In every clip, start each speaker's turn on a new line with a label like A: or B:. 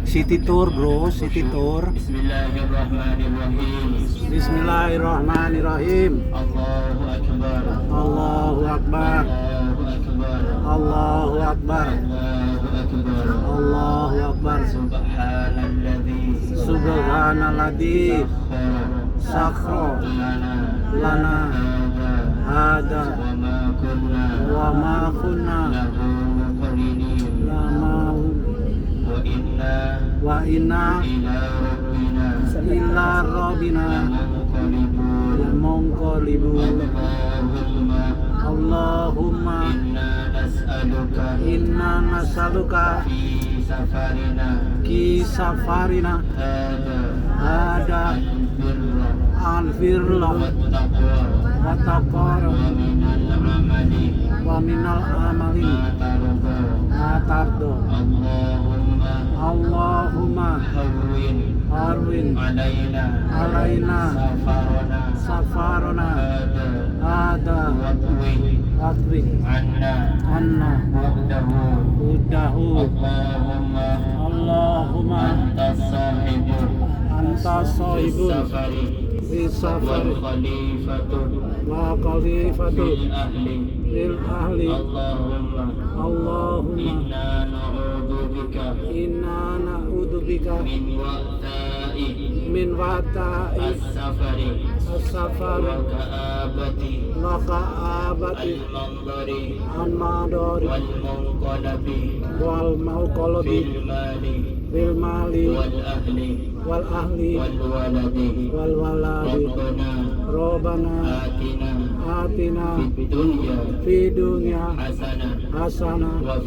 A: City Tour bro, City Tour.
B: Bismillahirrahmanirrahim.
A: Bismillahirrahmanirrahim.
B: Allahu Akbar.
A: Allahu Akbar.
B: Allahu Akbar.
A: Allahu Akbar.
B: Allahu Akbar.
A: Allahu Akbar.
B: Subhanalladzi
A: Subhanalladzi sakhkhara lana hada
B: wa ma kunna
A: wa ma kunna
B: lahu muqrinin
A: lama
B: wa inna
A: wa inna
B: ila rabbina
A: ila rabbina
B: lamunqalibun.
A: Allahumma
B: inna nas'aluka
A: fi safarina
B: hada
A: hada
B: al-birra
A: wa taqwa wa minal amali ma tardo. Allahumma harwin alaina safarana hada watwi anna udahu. Allahumma anta sahibun fi safari wa khalifatu lil ahli. Allahumma inna na'udzubika min wata'i as-safari wa ka'abati al-madari wal mauqalabi bil mali wal ahli wal waladi. Rabbana atina fid dunya hasanah wa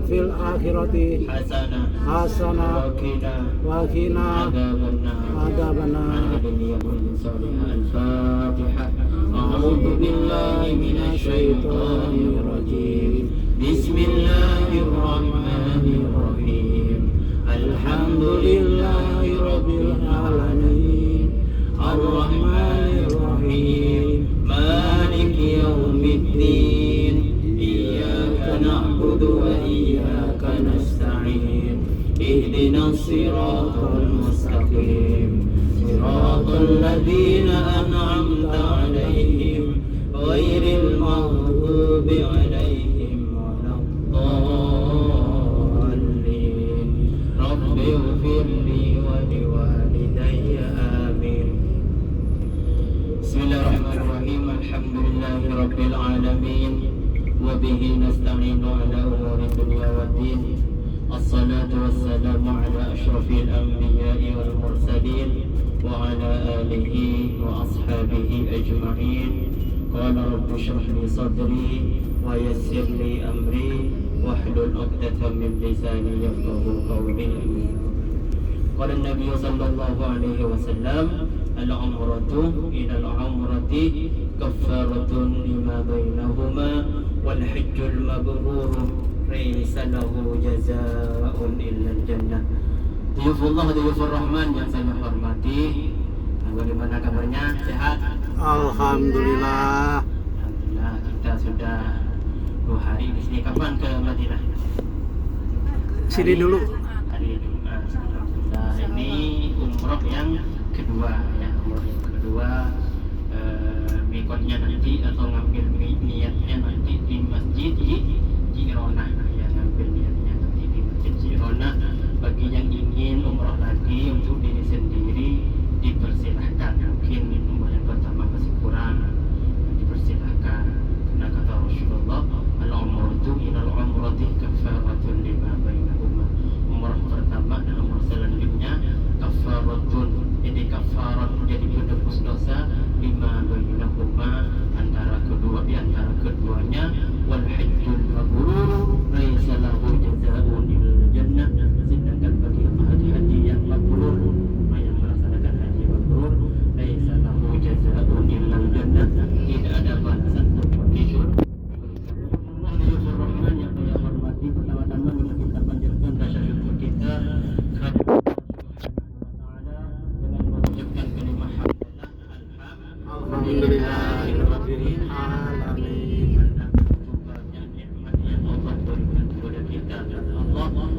A: fil akhirati hasanah wa qina adzabannar. A'udzu billahi minasy syaithanir rajim. Bismillahirrahmanirrahim. Alhamdulillahi rabbil alamin. Ar-Rahmanir Rahim. Maliki yaumiddin. Iyyaka na'budu wa iyyaka nasta'in. Ihdinas siratal mustaqim. Siratal ladzina an'amta 'alaihim ghairil maghdubi 'alaihim waladdallin. Rabbi ighfirli wa liwalidayya amin. Bismillahirrahmanirrahim. Alhamdulillahi rabbil alamin wa bihi nasta'inu ala umuri dunya waddin. Assalatu wassalamu ala asyrafil anbiya'i wal mursalin wa ala alihi wa ashabihi ajma'in. Qala rabbi shrah li sadri wa yassir li amri wahlul 'uqdatam min lisani yafqahu qawli. Qala an-nabiy sallallahu alaihi wasallam al-umratu ila al-umrati kaffaratun lima bainahuma wal hajjul mabrur laysa lahu jazaa'un illa al-jannah. Diyufullah diyufur rahman yang saya hormati, bagaimana kabarnya? Sehat? Alhamdulillah. Alhamdulillah, kita sudah 2 hari di sini. Kapan ke Madinah? Sini dulu.
B: Hari Jumat. Alhamdulillah, ini umroh yang kedua ya, umroh yang kedua. Mikotnya nanti atau ngambil niatnya nanti di Masjid Jironah ya, ngambil niatnya nanti di Masjid Jironah. Bagi yang ingin umroh lagi untuk diri sendiri dipersilahkan. Mungkin umroh yang pertama masih kurang, dipersilahkan. Karena kata Rasulullah, al-umratu ilal umrati kaffaratun lima bainahuma. Umroh pertama dan umroh selanjutnya kaffaratun, jadi kafarat, jadi penebus dosa lima bainahuma, antara keduanya, wal hajjul mabrur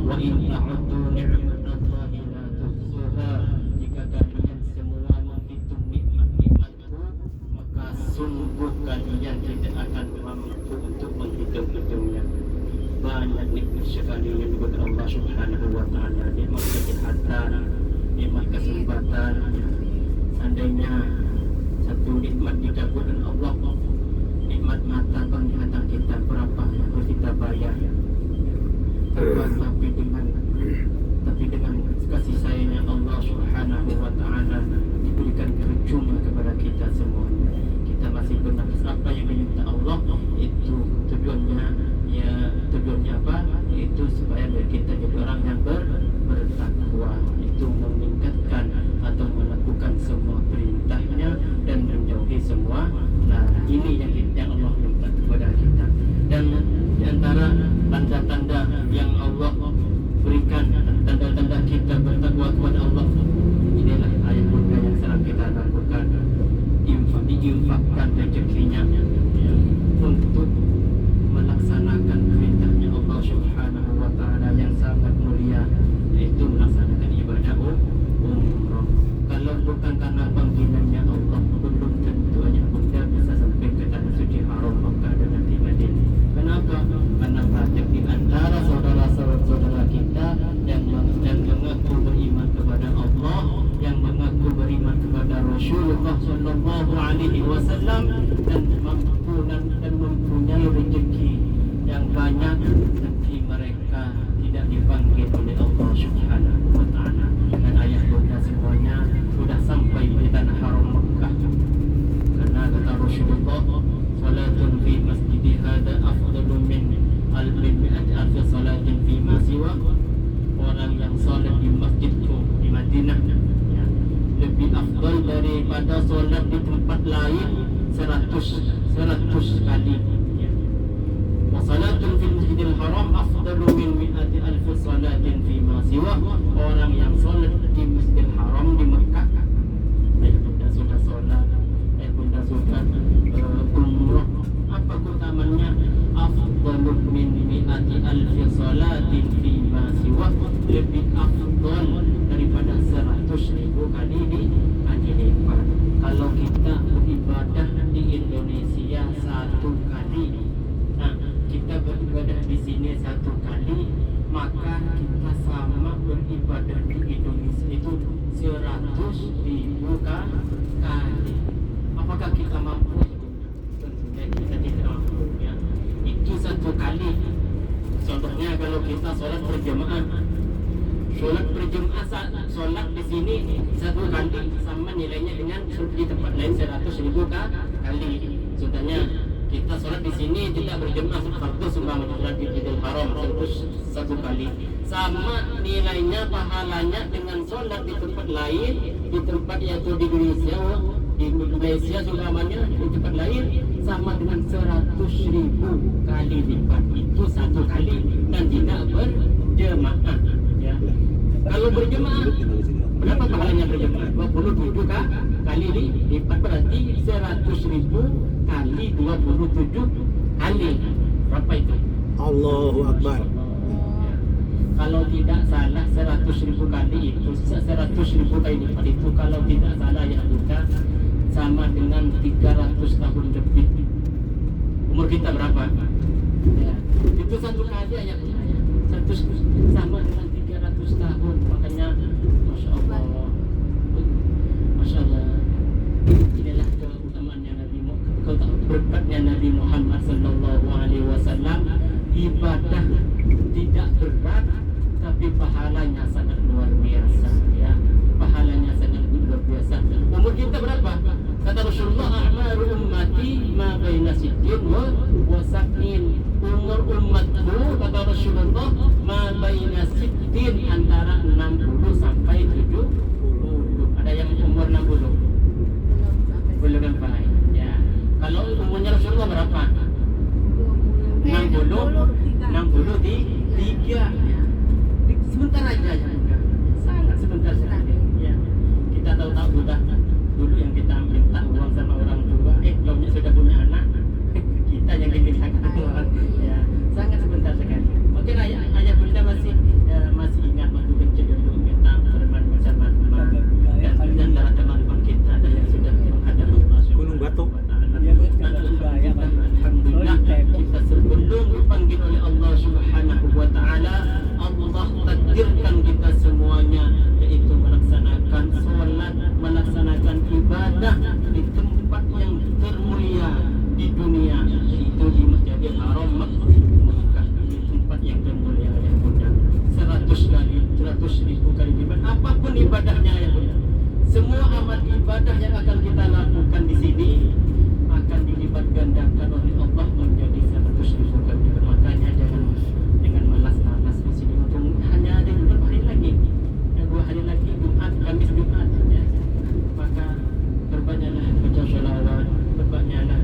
B: wa in ta'uddu ni'matallahi la tuhsuha. Jika kalian semua menghitung nikmat-nikmatku, maka sungguh kalian tidak akan mampu untuk menghitung-hitungnya. Banyak nikmat sekali yang diberikan Allah Subhanahu wa taala, nikmat kesehatan, nikmat kesempatan. Seandainya satu nikmat dikabulkan Allah, nikmat mata penglihatan kita berapa yang harus kita bayar? Tapi dengan kasih sayangnya Allah Subhanahu wa taala diberikan percuma kepada kita semuanya. Kita masih bernafas. Apa yang diminta Allah itu tujuannya apa? Itu supaya kita jadi orang yang bertakwa, itu meningkatkan atau melakukan semua perintahnya dan menjauhi semua. Nah, ini yang Allah minta kepada kita. Dan di antara tanda-tanda yang Allah berikan, tanda-tanda kita bertakwa kepada Allah, inilah ayat bunda yang sedang kita lakukan. Diinfakkan rezekinya untuk melaksanakan perintahnya Allah Subhanahu wa taala yang sangat mulia, yaitu melaksanakan ibadah umrah. Kalau bukan karena panggilannya Allah, belum tentu ayah bunda bisa sampai ke tanah suci haram Makkah dan nanti Madinah. Kenapa? Karena banyak di antara saudara-saudara kita yang mengaku beriman kepada Allah, yang mengaku beriman kepada Rasulullah Sallallahu Alaihi Wasallam, dan mempunyai rezeki yang banyak, tapi mereka tidak dipanggil oleh Allah Subhanahu wa taala. Dan ayah bunda semuanya sudah sampai di tanah haram Makkah. Karena kata Rasulullah, salatun fi masjidi hada afdalu min mi'ati alfi salatin fi ma siwa. Orang yang salat di masjidku di Madinah lebih afdal daripada solat di tempat lain 100 kali. Wa salatun fil masjidil haram afdalu min mi'ati alfi salatin fi ma siwa. Orang yang solat di Masjidil Haram di Mekah, bunda sudah solat, bunda sudah umrah, apa keutamaannya? Afdalu min mi'ati alfi salatin fi ma siwa, lebih afdal daripada 100.000 kali lipat. Kalau kita beribadah di Indonesia 1 kali, nah kita beribadah di sini 1 kali, maka kita sama beribadah di Indonesia itu 100.000 kali. Apakah kita mampu? Tentunya kita tidak mampu, ya. Itu 1 kali. Contohnya kalau kita sholat berjamaah, sholat di sini 1 kali sama nilainya dengan di tempat lain 100.000 kali. Contohnya kita sholat di sini tidak berjamaah fardu seumpama sholat di Masjidil Haram 100 kali, sama nilainya pahalanya dengan sholat di tempat lain, di tempat yaitu di Malaysia seumpamanya di tempat lain, sama dengan 100.000 kali lipat. Itu 1 kali dan tidak berjamaah, ya. Kalau berjemaah, berapa pahalanya berjemaah? 27 kali lipat, berarti 100.000 kali 27 kali. Berapa itu?
C: Allahu Akbar.
B: Kalau tidak salah 100.000 kali itu, 100.000 kali lipat itu kalau tidak salah ya kita sama dengan 300 tahun lebih. Umur kita berapa? Ya, itu 1 kali ya, 100 sama dengan 300 tahun. Makanya Masya Allah, inilah keutamaannya berkatnya Nabi Muhammad Sallallahu Alaihi Wasallam. Ibadah tidak berat, tapi pahalanya sangat luar biasa, ya. Pahalanya sangat luar biasa. Umur kita berapa? Kata Rasulullah, a'maru ummati ma baina sittin wa sab'in. Umur umatku, kata Rasulullah, ma baina sittin, antara 60 sampai 70. Ada yang umur 60? Belum sampai, ya. Kalau umurnya Rasulullah berapa? 63, ya. Sebentar aja, ya. Sangat sebentar sekali, ya. Kita tahu sudah dulu yang kita minta uang sama orang tua, taunya sudah punya anak, kita yang diminta uang, ya. Sangat sebentar sekali. Mungkin ayah bunda masih dipanggil oleh Allah Subhanahu wa taala, Allah takdirkan kita semuanya yaitu melaksanakan salat, melaksanakan ibadah di tempat yang termulia di dunia, yaitu di Masjidil Haram Mekah, di tempat yang termulia ya Bunda. 100.000 kali ibadah, apapun ibadahnya ya Bunda. Semua amal ibadah yang akan kita lakukan di sini akan dilipat gandakan oleh Allah menjadi 100.000 kali lipat. Makanya jangan malas-malas di sini untuk hanya ada 2 hari lagi, 2 hari lagi Jumat, Kamis, Jumat ya. Maka berbanyaklah baca sholawat, berbanyaklah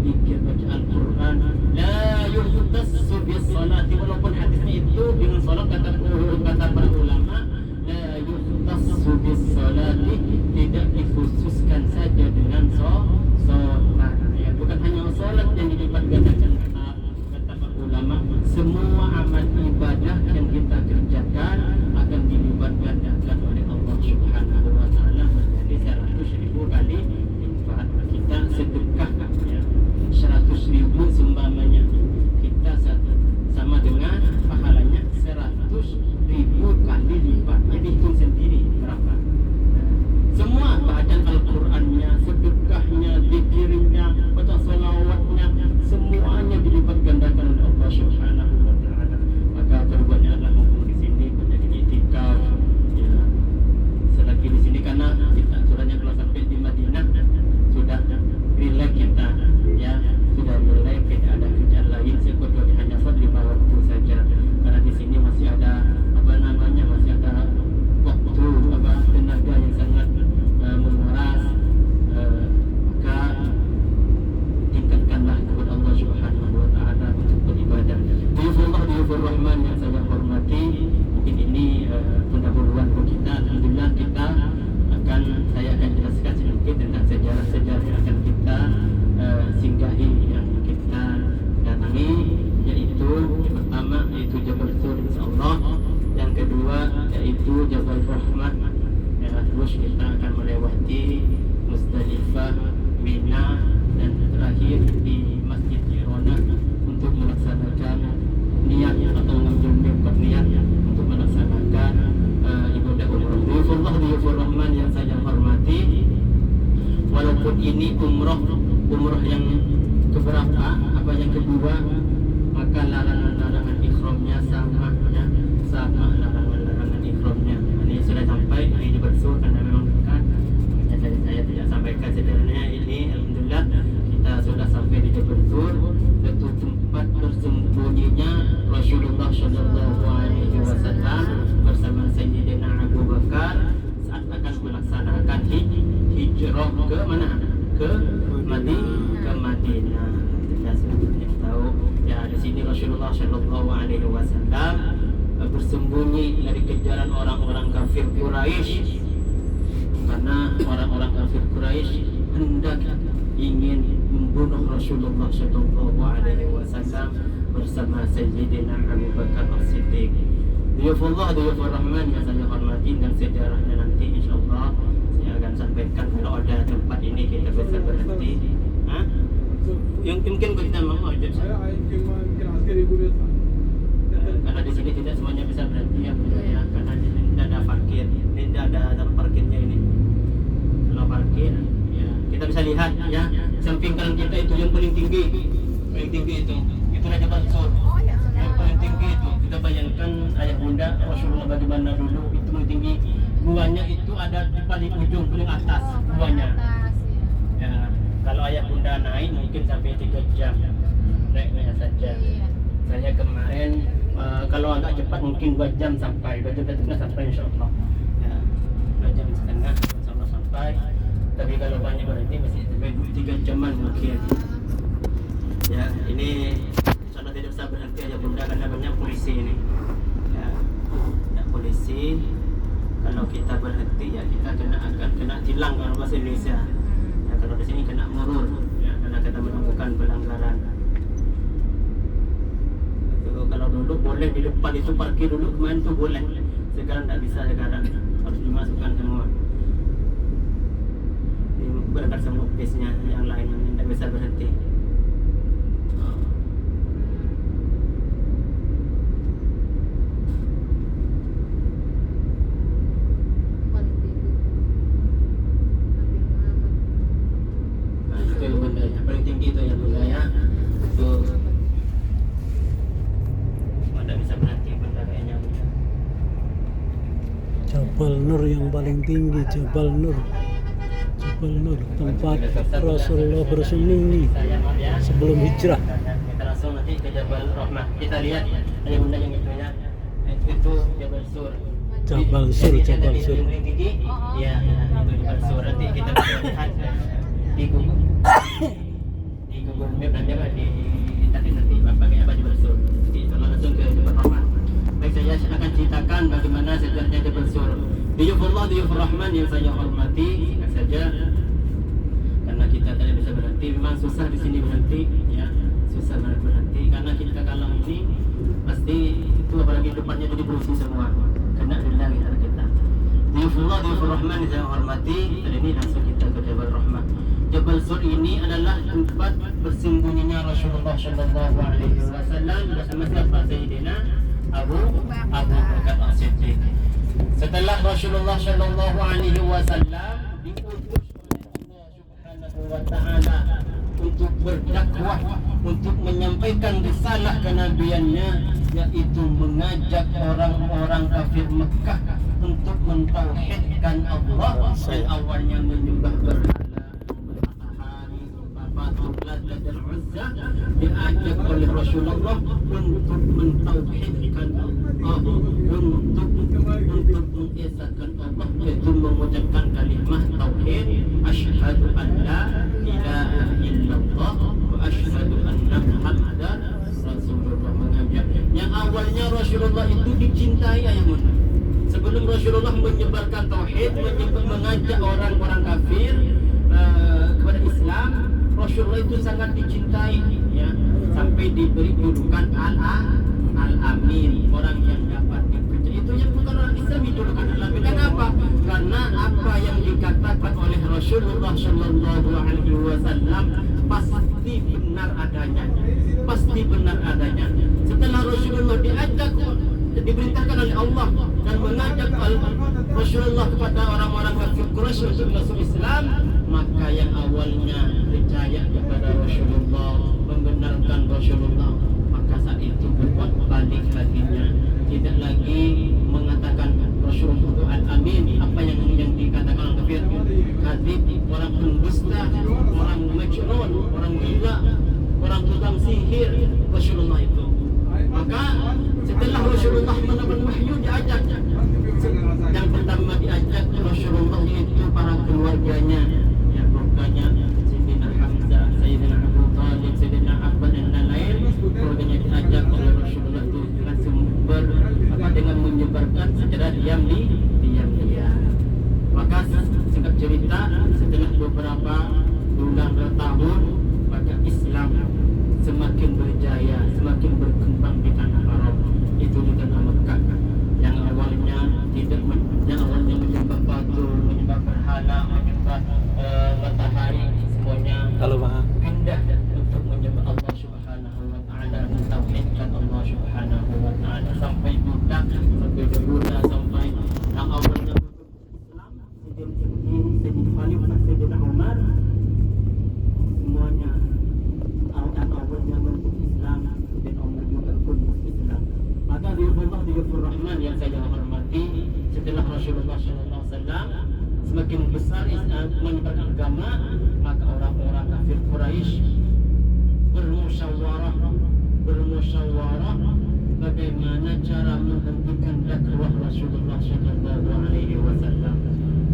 B: zikir, baca Al-Quran. La yuhtassu bis salati, walaupun hadisnya itu dengan salat kata para ulama, la yuhtassu bis salati, tidak dikhususkan saja dengan salat ya, bukan hanya salat yang dilipat gandakan kata para ulama, semua amal ibadah yang kita kerjakan akan dilipat gandakan oleh Allah Subhanahu wa taala menjadi 100.000 kali lipat. Kita sedekah ya 100.000 seumpamanya, kita sama dengan pahalanya 100.000 kali lipatnya, dihitung sendiri berapa. Semua bacaan Al-Qurannya, sedekahnya, zikirnya, baca salawatnya, semuanya dilipat gandakan oleh Allah Subhanahu wa taala. Maka berbanyaklah mumpung di sini, banyak iktikaf ya. Selagi di sini karena kita sudahnya kalau sampai di Madinah sudah relax kita ya, sudah relax, tidak ada kerjaan lain kecuali hanya sholat 5 waktu saja. Karena di sini masih ada masih ada waktu tenaga yang sangat menguras, maka tingkatkanlah kepada Allah Subhanahu wa taala untuk beribadah. Diyufur Rahman yang saya hormati, mungkin ini pendahuluan kita. Alhamdulillah saya akan jelaskan sedikit tentang sejarah-sejarah yang akan kita singgahi, yang kita datangi, yaitu yang pertama yaitu Jabal Sur insyaallah, yang kedua yaitu Jabal Rahmah ya, terus kita akan melewati Musdalifah, Mina, dan terakhir di Masjid Jironah untuk melaksanakan niat atau mengambil mikot niat untuk melaksanakan ibadah umrah. Diyufur Rahman yang saya hormati, walaupun ini umrah yang keberapa, yang kedua, maka larangan-larangan ikhramnya sama ya, sama larangan-larangan ikhramnya. Ini sudah sampai di Jabal Sur karena memang dekat. Makanya saya tidak sampaikan sebenarnya ini. Alhamdulillah kita sudah sampai di Jabal Sur, yaitu tempat bersembunyinya Rasulullah Shallallahu Alaihi Wasallam bersama Sayyidina Abu Bakar saat akan melaksanakan hijrah ke mana? Ke Madinah. Kita sudah tahu ya, di sini Rasulullah Shallallahu Alaihi Wasallam bersembunyi dari kejaran orang-orang kafir Quraisy, karena orang-orang kafir Quraisy hendak ingin membunuh Rasulullah Shallallahu Alaihi Wasallam bersama Sayyidina Abu Bakar As-Siddiq. Diyufur Rahman yang saya hormati, dan sejarahnya nanti insyaallah saya akan sampaikan kalau ada tempat ini kita bisa berhenti. Yang mungkin kita mau ada. Karena di sini tidak semuanya bisa berhenti ya, karena di sini tidak ada parkir, tidak ada tempat parkirnya ini. Kalau parkir ya kita bisa lihat ya, samping kanan kita itu yang paling tinggi itu itulah Jabal Sur. Yang paling tinggi itu kita bayangkan ayah bunda Rasulullah bagaimana dulu, itu paling tinggi. Guanya itu ada di paling ujung, paling atas guanya. Ya, kalau ayah bunda naik mungkin sampai 3 jam naiknya saja. Saya kemarin kalau agak cepat mungkin 2 jam sampai, 2 jam setengah sampai insyaallah. Ya, 2 jam setengah insyaallah sampai. Tapi kalau banyak berarti masih sampai 3 jaman mungkin. Ya, ini insyaallah tidak usah berhenti aja bunda karena banyak polisi ini. Ya, polisi. Kalau kita berhenti ya kita akan kena tilang kalau bahasa Indonesia. Ya, kalau di sini kena murur ya, karena kita melakukan pelanggaran. Kalau dulu boleh di depan itu parkir dulu, kemarin tuh boleh. Sekarang tak bisa, sekarang harus dimasukkan semua. Berangkat semua bisnya yang lain yang tidak bisa berhenti.
C: Jabal Nur yang paling tinggi, Jabal Nur. Jabal Nur, tempat Rasulullah bersembunyi sebelum hijrah.
B: Kita langsung nanti ke Jabal Rahmah. Kita lihat ada benda yang itu ya. Itu Jabal Sur.
C: Jabal Sur, Jabal Sur.
B: Ya, itu Jabal Sur. Nanti kita bisa lihat di Google Map nanti apa di internet nanti pakai apa Jabal Sur. Kita langsung ke Jabal Rahmah. Baik, saya akan ceritakan bagaimana sejarahnya Jabal Sur. Diyufullah, Diyufur Rahman yang saya hormati, singkat saja karena kita tidak bisa berhenti. Memang susah di sini berhenti, ya susah banget berhenti karena kita kalau ini pasti itu apalagi depannya jadi berusi semua, kena denda kita. Diyufullah, Diyufur Rahman yang saya hormati, kali ini langsung kita ke Jabal Rahmah. Jabal Sur ini adalah tempat bersembunyinya Rasulullah Shallallahu Alaihi Wasallam bersama siapa? Sayyidina Abu Bakar As-Siddiq. Setelah Rasulullah Shallallahu Alaihi Wasallam diutus oleh Allah Subhanahu Wa Taala untuk berdakwah, untuk menyampaikan risalah kenabiannya, yaitu mengajak orang-orang kafir Mekah untuk mentauhidkan Allah yang awalnya menyembah berhala, dan Uzza, diajak oleh Rasulullah untuk mentauhidkan Allah, untuk mengesahkan Allah, yaitu mengucapkan kalimah tauhid, asyhadu an la ilaha illallah wa asyhadu anna Muhammadar Rasulullah. Mengajak yang awalnya Rasulullah itu dicintai ayahmu. Sebelum Rasulullah menyebarkan tauhid, mengajak orang-orang kafir kepada Islam, Rasulullah itu sangat dicintai, ya, sampai diberi julukan Al-Amin, orang yang dapat dipercaya. Itu yang bukan orang Islam dijulukan Al-Amin. Kenapa? Karena apa yang dikatakan oleh Rasulullah Shallallahu Alaihi Wasallam pasti benar adanya, pasti benar adanya. Setelah Rasulullah diperintahkan oleh Allah dan mengajak Rasulullah kepada orang-orang kafir Quraisy untuk masuk Islam, maka yang awalnya percaya kepada Rasulullah, membenarkan Rasulullah, maka saat itu berbuat balik hatinya, tidak lagi mengatakan Rasulullah itu Al-Amin, apa yang dikatakan orang kafir, kadzib, orang pendusta, orang majnun, orang gila, orang tukang sihir. Rasulullah itu, maka setelah Rasulullah mendapat wahyu, diajak. Yang pertama diajak Rasulullah itu para keluarganya, ya, keluarganya Sayyidina Hamzah, Sayyidina Abu Talib, Sayyidina Abbas dan lain-lain. Keluarganya diajak oleh Rasulullah itu dengan menyebarkan secara diam. Maka singkat cerita, setelah beberapa bulan bertahun, maka Islam semakin berjaya, semakin berkembang di tanah Arab, itu di tanah Mekah. Yang awalnya menyembah batu, menyembah berhala, menyembah matahari, semuanya pindah untuk menyembah Allah Subhanahu Wa Taala, mentauhidkan Allah Subhanahu Wa Taala, sampai budak, sampai berguna, sampai yang awalnya Islam, Sayyidina Khalifah, Sayyidina Umar, semuanya awalnya masuk Islam, dan Umar juga pun masuk Islam. Maka Diyufur Rahman yang saya hormati, setelah Rasulullah SAW semakin besar Islam menyebarkan agama, maka orang-orang kafir Quraisy bermusyawarah bagaimana cara menghentikan dakwah Rasulullah SAW.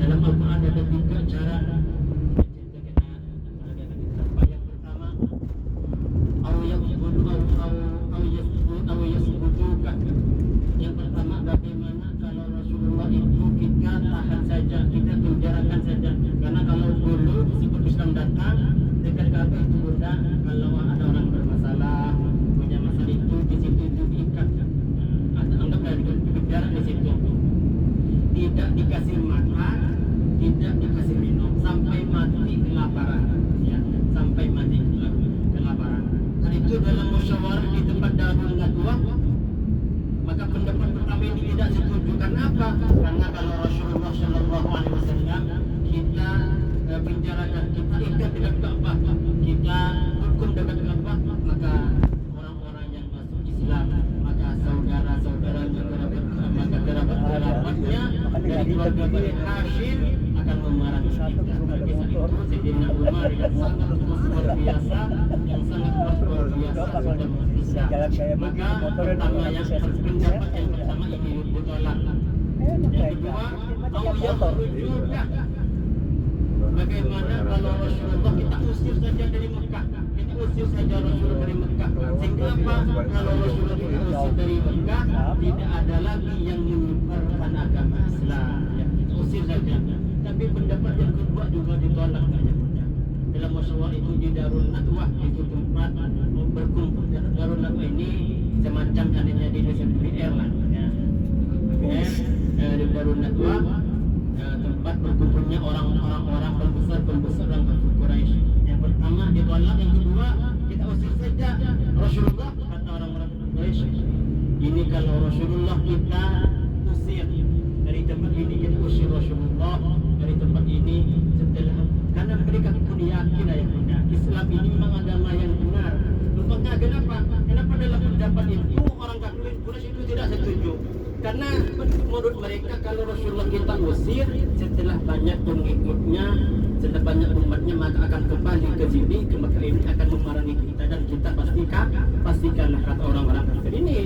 B: Dalam Al-Quran ada 3 cara. Yang pertama, yang pertama, bagaimana kalau Rasulullah itu kita tahan saja, kita penjarakan saja. Karena kalau dulu sebelum Islam datang dekat Ka'bah itu bunda, kalau ada orang bermasalah, punya masalah itu di situ itu diikat, anggaplah dipenjara di situ, tidak dikasih makan, tidak dikasih minum sampai mati kelaparan, ya, sampai mati kelaparan. Dan itu dalam musyawarah di tempat Darul Nadwah, maka pendapat pertama ini tidak setuju. Karena apa? Karena kalau Rasulullah Shallallahu Alaihi Wasallam kita penjarakan, kita ikat dekat Ka'bah, kita hukum dekat Ka'bah, maka orang-orang yang masuk Islam, maka saudara-saudaranya, maka kerabat-kerabatnya dan dari keluarga Bani Hashim akan memerangi kita. Kisah itu Sayyidina Umar yang sangat luar biasa, yang sangat luar biasa sudah bisa. Maka pertama yang pendapat yang pertama ini ditolak. Yang kedua, awiyah rujukah. Bagaimana kalau Rasulullah kita usir saja dari Mekah? Kita usir saja Rasulullah dari Mekah. Sehingga apa? Kalau Rasulullah kita usir dari Mekah, tidak ada lagi yang menyebarkan agama Islam. Ya, kita usir saja. Tapi pendapat yang kedua juga ditolak. Dalam musyawarah itu di Darul Nadwah, itu tempat berkumpul. Darul Nadwah ini semacam adanya di Indonesia BPR lah. Ya. BPR di Darul Nadwah, tempat berkumpulnya orang-orang pembesar orang kafir Quraisy. Yang pertama ditolak, yang kedua kita usir saja Rasulullah, kata orang-orang Quraisy. Ini kalau Rasulullah kita usir dari tempat ini, kita usir Rasulullah dari tempat ini setelah, karena mereka pun yakin ayahnya Islam ini memang agama yang benar. Contohnya kenapa dalam pendapat itu orang kafir Quraisy itu tidak setuju? Karena menurut mereka kalau Rasulullah kita usir, setelah banyak pengikutnya, setelah banyak umatnya, maka akan kembali ke sini, ke Mekah ini akan memerangi kita, dan kita pastikanlah kata orang-orang kafir. Ini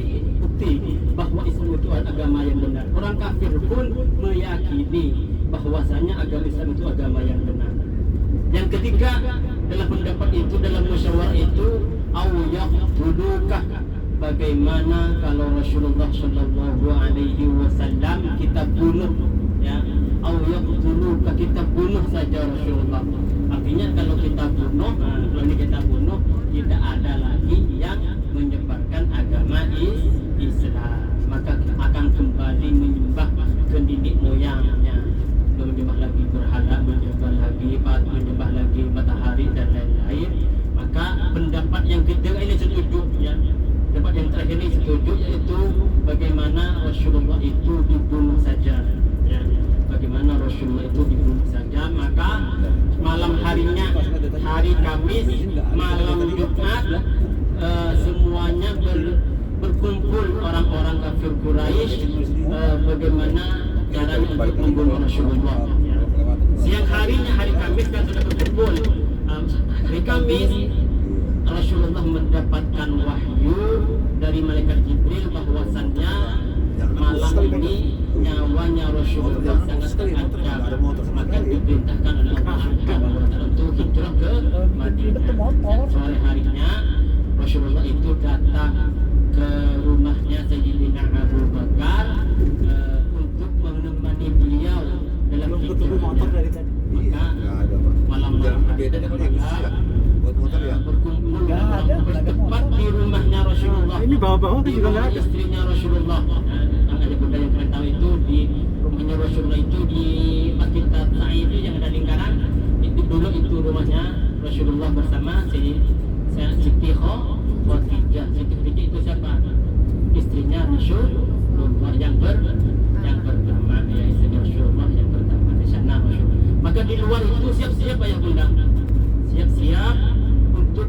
B: bukti bahwa Islam itu agama yang benar. Orang kafir pun meyakini bahwasanya agama Islam itu agama yang benar. Yang ketiga, dalam pendapat itu, dalam musyawarah itu, awiyaqtulukah, bagaimana kalau Rasulullah Shallallahu Alaihi Wasallam kita bunuh, ya, awiyaqtulukah, kita bunuh saja Rasulullah. Artinya kalau kita bunuh, kalau ini kita bunuh, tidak ada lagi yang menyebarkan agama Islam, maka akan kembali menyembah ke nenek moyangnya, menyembah lagi berhala, menyembah lagi matahari dan lain-lain. Maka pendapat yang ketiga ini setuju, ya. Pendapat yang terakhir ini setuju, yaitu bagaimana Rasulullah itu dibunuh saja, ya. Bagaimana Rasulullah itu dibunuh saja. Maka malam harinya, hari Kamis, malam Jumat, semuanya berkumpul orang-orang kafir Quraisy, bagaimana caranya untuk membunuh Rasulullah. Ya. Siang harinya, hari Kamis kan sudah berkumpul. Hari Kamis Rasulullah mendapatkan wahyu dari malaikat Jibril bahwasannya malam ini nyawanya Rasulullah sangat terancam, maka diperintahkan oleh Allah Subhanahu wa Ta'ala untuk hijrah ke Madinah. Sore harinya Rasulullah itu datang ke rumahnya Sayyidina Abu Bakar untuk menemani beliau dalam hijrah. Maka malam-malam berkumpul bertempat di rumahnya Rasulullah.
C: Ini bawah-bawah kan juga nggak ada.
B: Istrinya Rasulullah, ada bunda yang kalian tahu itu, di rumahnya Rasulullah itu di Masjid Tatsai itu yang ada lingkaran. Itu dulu itu rumahnya Rasulullah bersama Siti Khadijah. Siti Khadijah itu siapa? Istrinya Rasulullah yang pertama, ya, istri Rasulullah yang pertama di sana Rasulullah. Maka di luar itu siap-siap ayah bunda, siap-siap untuk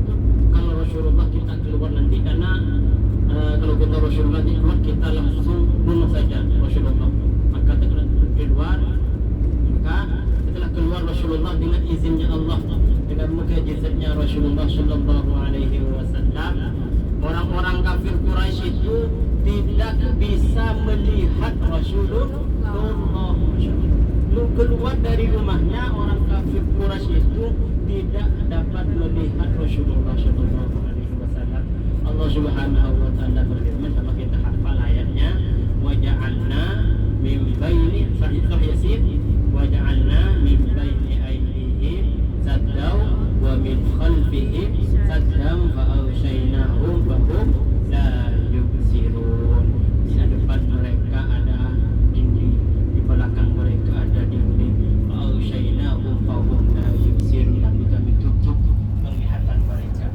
B: kalau Rasulullah kita keluar nanti, karena kalau kita Rasulullah keluar kita langsung bunuh saja Rasulullah. Maka keluar, maka setelah keluar Rasulullah dengan izinnya Allah, dengan mukjizatnya Rasulullah Shallallahu Alaihi Wasallam, orang-orang kafir Quraisy itu tidak bisa melihat Rasulullah. Keluar dari rumahnya, orang kafir Quraisy itu tidak dapat melihat Rasulullah Shallallahu Alaihi Wasallam. Allah Subhanahu Wa Taala berfirman, sama kita hafal ayatnya, waja'alna min baini Yasin, waja'alna min baini aydihim saddaw wa min khalfihim saddam fa'awshaynahum fahum la yubsirun. Di depan mereka ada dinding, di belakang mereka ada dinding, fa'awshaynahum fahum la yubsirun, tapi kami tutup penglihatan mereka.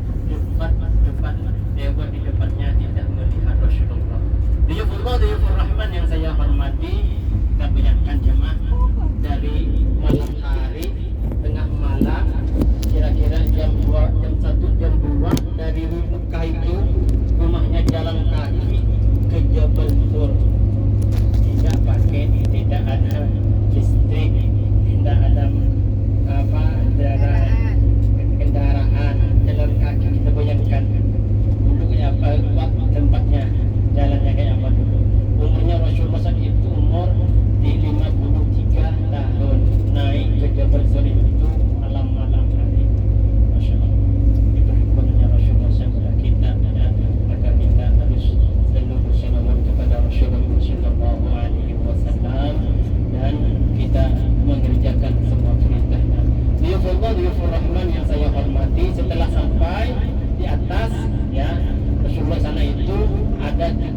B: Depan di depannya tidak melihat Rasulullah. Diyufur Rahman yang saya hormati, kita bayangkan jemaah, dari malam hari, tengah malam, kira-kira jam 2, jam 1, jam 2, dari Mekah itu rumahnya jalan kaki ke Jabal Nur, tidak pakai, tidak ada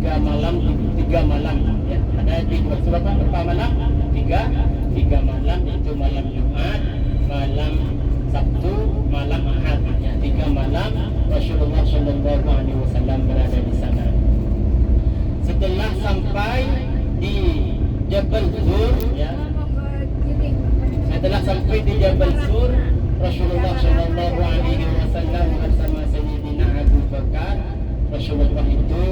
B: tiga malam ya. Ada di berapa malam? Tiga malam, itu malam Jumat, malam Sabtu, malam Ahad ya. 3 malam Rasulullah Shallallahu Alaihi Wasallam berada di sana. Setelah sampai di Jabal Sur ya, setelah sampai di Jabal Sur, Rasulullah Shallallahu Alaihi Wasallam bersama Sayyidina Abu Bakar. Rasulullah itu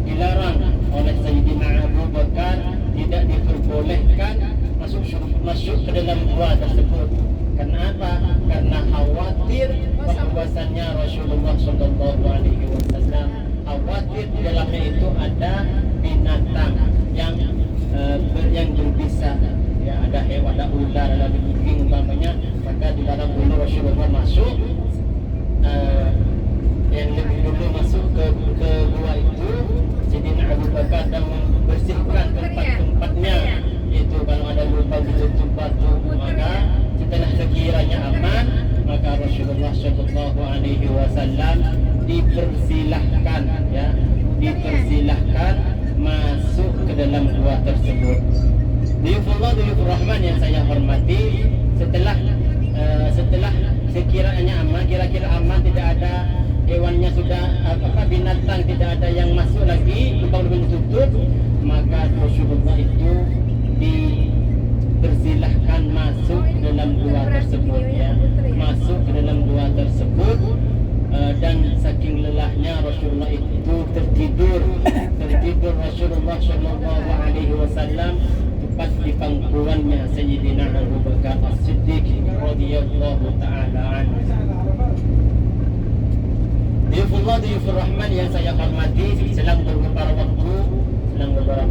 B: dilarang oleh Sayyidina Abu Bakar, tidak diperbolehkan masuk ke dalam gua tersebut. Kenapa? Karena khawatir bahwasannya Rasulullah Shallallahu Alaihi Wasallam khawatir di dalamnya itu ada binatang yang berbisa, ya, ada hewan, ada ular, ada kucing umpamanya, maka dilarang dulu Rasulullah masuk. Yang lebih dulu masuk ke gua itu Sayyidina Abu Bakar dan membersihkan tempat-tempatnya, itu kalau ada lupa ditutup batu, maka setelah sekiranya aman, maka Rasulullah Shallallahu Alaihi Wasallam dipersilahkan ya, dipersilahkan masuk ke dalam gua tersebut. Diyufullah, diyufur Rahman yang saya hormati, setelah sekiranya aman, kira-kira aman, tidak ada hewannya, sudah binatang tidak ada yang masuk lagi, lubang belum ditutup, maka Rasulullah itu dipersilahkan masuk ke dalam gua tersebut ya, masuk ke dalam gua tersebut. Dan saking lelahnya Rasulullah itu tertidur Rasulullah Shallallahu Alaihi Wasallam tepat di pangkuannya Sayyidina Abu Bakar As-Siddiq radhiyallahu taala anhu. Diyufullah, diyufur Rahman yang saya hormati, selang beberapa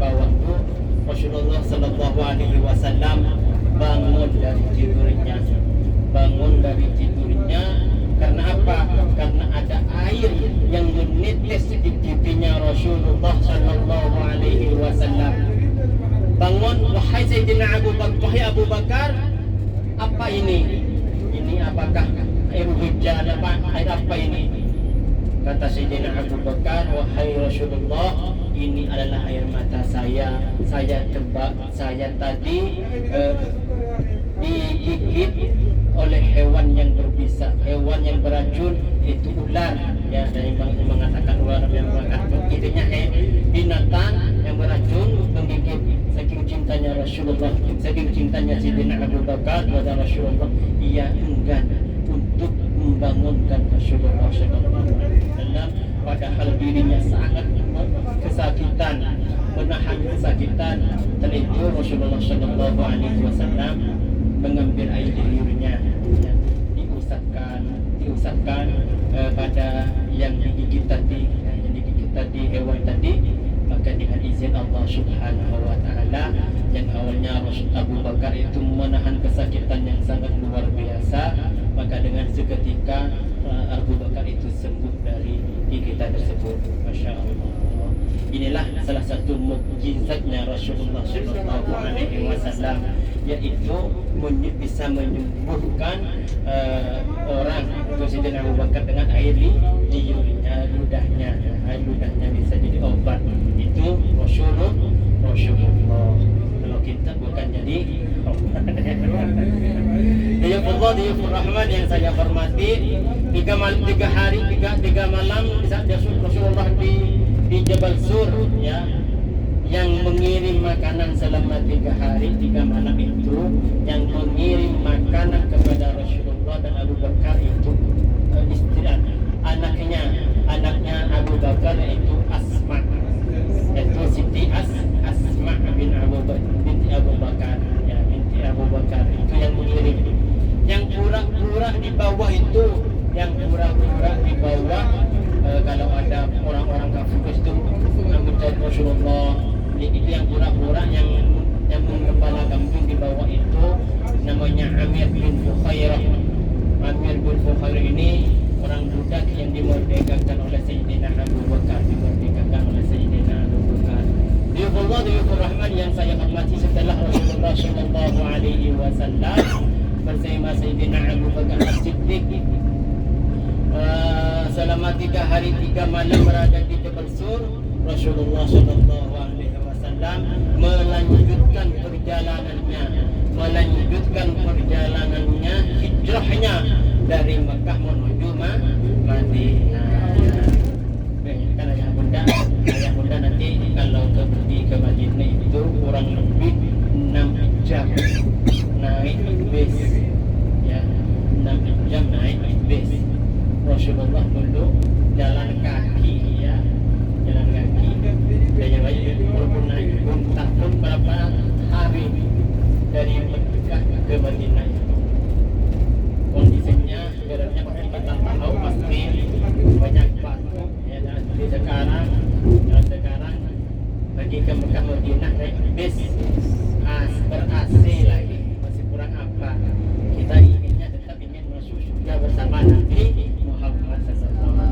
B: waktu Rasulullah Shallallahu Alaihi Wasallam bangun dari tidurnya. Karena apa? Karena ada air yang menetes di pipinya Rasulullah Shallallahu Alaihi Wasallam. Bangun, wahai Sayyidina Abu Bakar, apa ini? Ini apakah air hujan? Air apa ini? Kata Sayyidina Abu Bakar, wahai Rasulullah, ini adalah air mata saya. Saya tadi digigit oleh hewan yang berbisa, hewan yang beracun, itu ular ya, dan yang mengatakan ular yang beracun, intinya binatang yang beracun menggigit. Saking cintanya Rasulullah, saking cintanya Sayyidina Abu Bakar kepada Rasulullah, ia enggan untuk membangunkan Rasulullah Shallallahu Alaihi Wasallam, padahal dirinya sangat kesakitan, menahan kesakitan. Dan itu Rasulullah Shallallahu Alaihi Wasallam mengambil air liurnya, ya, diusapkan pada yang digigit tadi, hewan tadi. Maka dengan izin Allah Subhanahu wa Ta'ala, yang awalnya Abu Bakar itu menahan kesakitan yang sangat luar biasa, maka dengan seketika Abu Bakar itu sembuh dari gigitan tersebut. Masya Allah. Inilah salah satu mukjizatnya Rasulullah Shallallahu Alaihi Wasallam, yaitu bisa menyembuhkan orang, Sayyidina Abu Bakar, dengan air liurnya, ludahnya bisa jadi obat. Itu Rasulullah. Kalau kita bukan jadi obat. Diyufullah, diyufur Rahman yang saya hormati, 3 malam Rasulullah di Jabal Sur ya, yang mengirim makanan selama 3 hari 3 malam itu, yang mengirim makanan kepada Rasulullah dan Abu Bakar itu istri anaknya Abu Bakar, yaitu Asma, yaitu Siti Asma binti Abu Bakar ya, binti Abu Bakar itu yang mengirim. Yang pura-pura di bawah itu, kalau ada orang-orang kafir itu mencari Rasulullah, itu yang pura-pura, yang kepala kambing di bawah itu namanya Amir bin Fukhairah. Amir bin Fukhairah ini orang budak yang dimerdekakan oleh Sayyidina Abu Bakar, Diyufullah, diyufur Rahman yang saya hormati, setelah Rasulullah Shallallahu Alaihi Wasallam bersama Sayyidina Abu Bakar As-Siddiq selama 3 hari 3 malam berada di Jabal Sur, Rasulullah Shallallahu Alaihi Wasallam melanjutkan perjalanannya hijrahnya dari Mekah menuju Madinah. Kan ayah bunda nanti kalau pergi ke Madinah itu kurang lebih 6 jam naik bis, ya 6 jam naik bis. Rasulullah dulu jalan kaki, ya jalan kaki. Dan walaupun naik unta pun berapa hari dari Mekah ke Madinah itu. Kondisinya sebenarnya pasti kita tahu pasti banyak batu, ya. Dan sekarang pergi ke Mekah Madinah naik bis ber-AC lagi, masih kurang apa. Kita inginnya tetap ingin masuk surga bersama Nabi Muhammad SAW.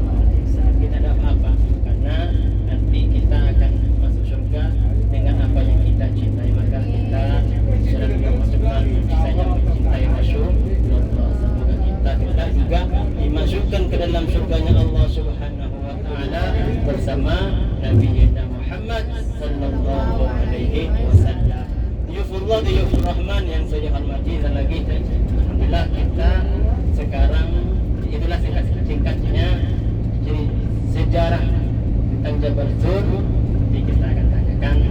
B: Kita ada apa? Karena nanti kita akan masuk surga dengan apa yang kita cintai. Maka kita sedang memasukkan saya mencintai Rasulullah. Semoga kita juga dimasukkan ke dalam surganya Allah Subhanahu wa Ta'ala bersama Nabi Muhammad sallallahu alaihi wasallam. Diyufullah, diyufur rahman yang saya hormati, dan lagi alhamdulillah kita sekarang, itulah singkatnya jadi sejarah tentang Jabal Zur. Jadi kita akan tanyakan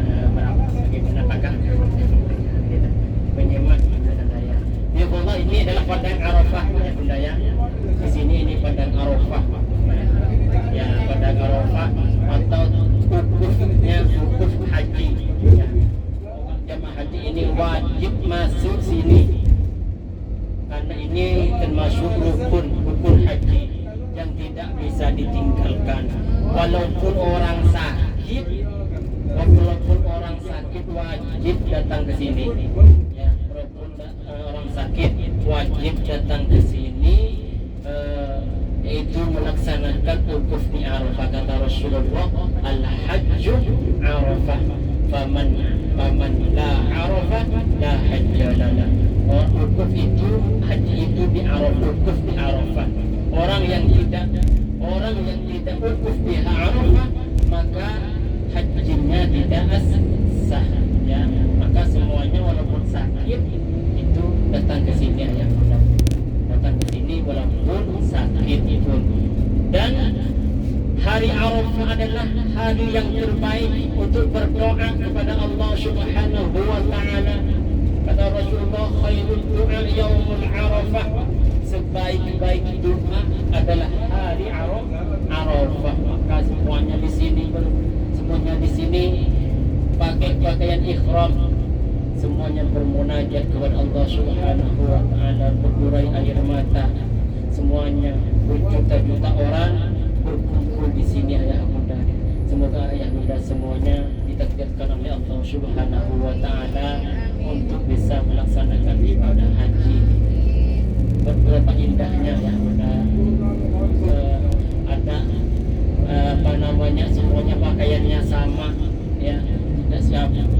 B: bagaimana apakah kita menyimak dan daya. Diyufullah, ini adalah padang Arafah, ya Bunda ya. Di sini ini padang Arafah, ya padang Arafah atau wukuf haji, ya. Jamaah haji ini wajib masuk sini karena ini termasuk rukun haji yang tidak bisa ditinggalkan. Walaupun orang sakit wajib datang ke sini, ya. Walaupun orang sakit wajib datang ke sini, itu melaksanakan wukuf di Arafah. Kata Rasulullah, al-hajju Arafah, faman la Arafah la hajja lana. Wukuf itu, haji itu di Arafah, wukuf di Arafah. Orang yang tidak wukuf di Arafah, maka hajinya tidak sah, ya. Maka semuanya walaupun sakit itu datang ke sini, ya. Datang ke sini walaupun sakit pun. Dan hari Arafah adalah hari yang terbaik untuk berdoa kepada Allah Subhanahu wa Ta'ala. Kata Rasulullah, khairul du'a yaumul Arafah, sebaik-baik doa adalah hari Arafah. Maka semuanya di sini pakai pakaian ihram, semuanya bermunajat kepada Allah Subhanahu wa Ta'ala, bergurai air mata. Semuanya berjuta-juta orang berkumpul di sini, ayah bunda. Semoga ayah bunda semuanya ditakdirkan oleh Allah Subhanahu wa Ta'ala untuk bisa melaksanakan ibadah haji. Berapa indahnya, ya bunda. Ada semuanya pakaiannya sama, ya.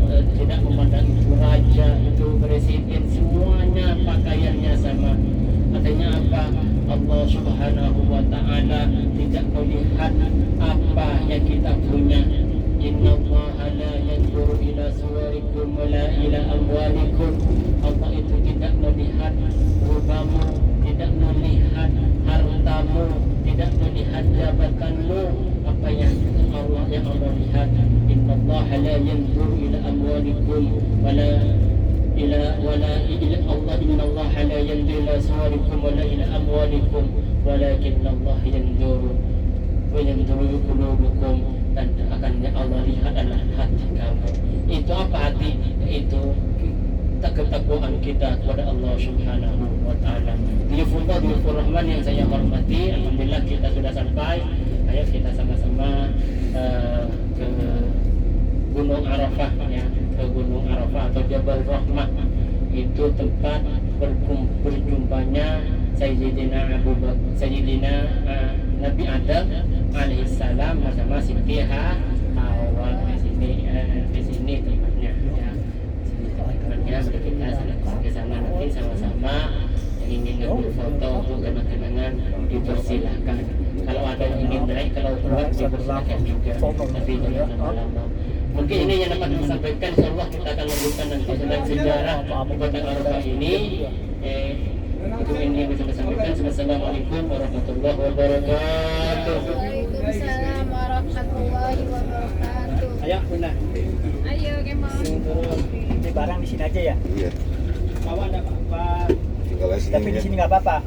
B: Tidak memandang itu raja, itu presiden, semuanya pakaiannya sama. Artinya apa? Allah Subhanahu wa Ta'ala tidak melihat apa yang kita punya. Inna Allaha la yanzuru ila suwarikum wa la ila amwalikum. Allah itu tidak melihat rupamu, tidak melihat hartamu, tidak melihat jabatanmu. Apa yang Allah lihat. Inna Allaha la yanzuru ila amwalikum wa la ila Allah. Inna Allaha la yanzuru ila suwarikum wa la ila amwalikum walakin Allah yanzuru qulubukum, dan akannya Allah lihat adalah hati kamu. Itu apa hati? Itu ketakwaan kita kepada Allah Subhanahu wa Ta'ala. Diyufur rahman yang saya hormati, alhamdulillah kita sudah sampai. Ayo kita sama-sama ke Gunung Arafah, ya, ke Gunung Arafah atau Jabal Rahmah. Itu tempat berjumpanya Sayyidina Nabi Adam alaihissalam bersama Siti Hawa. Di sini tempatnya, ya. Tempatnya kita ke sana nanti sama-sama yang ingin ngambil foto untuk kenang-kenangan dipersilahkan. Kalau ada yang ingin naik kalau keluar dipersilakan juga, tapi jangan lama-lama. Mungkin ini yang dapat disampaikan. Insyaallah kita akan lanjutkan nanti tentang sejarah Bukit Arafah ini. Itu ini bisa disampaikan. Assalamualaikum warahmatullahi wabarakatuh.
D: Waalaikumsalam warahmatullahi wabarakatuh.
E: Ayo, Bunda.
D: Ayo, Kemal.
E: Ini barang di sini aja ya?
F: Iya.
E: Bawa ada apa-apa.
F: Tinggal
E: Tapi di sini nggak apa-apa.